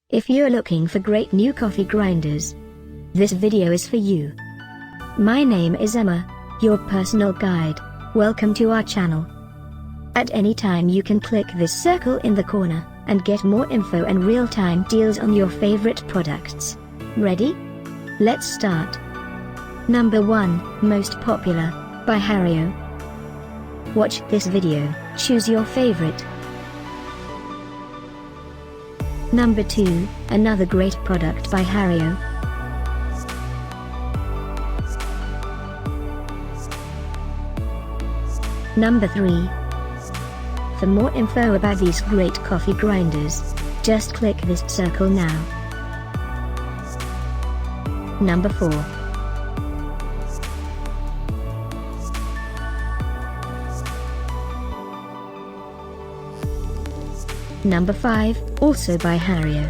If you're looking for great new coffee grinders, this video is for you. My name is Emma, your personal guide. Welcome to our channel. At any time you can click this circle in the corner, and get more info and real-time deals on your favorite products. Ready? Let's start. Number 1, Most Popular, by Hario. Watch this video, choose your favorite. Number 2, another great product by Hario. Number 3. For more info about these great coffee grinders, just click this circle now. Number 4. Number 5, also by Hario.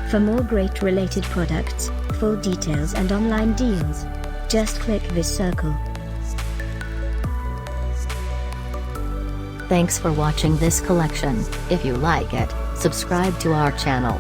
For more great related products, full details and online deals, just click this circle. Thanks for watching this collection. If you like it, subscribe to our channel.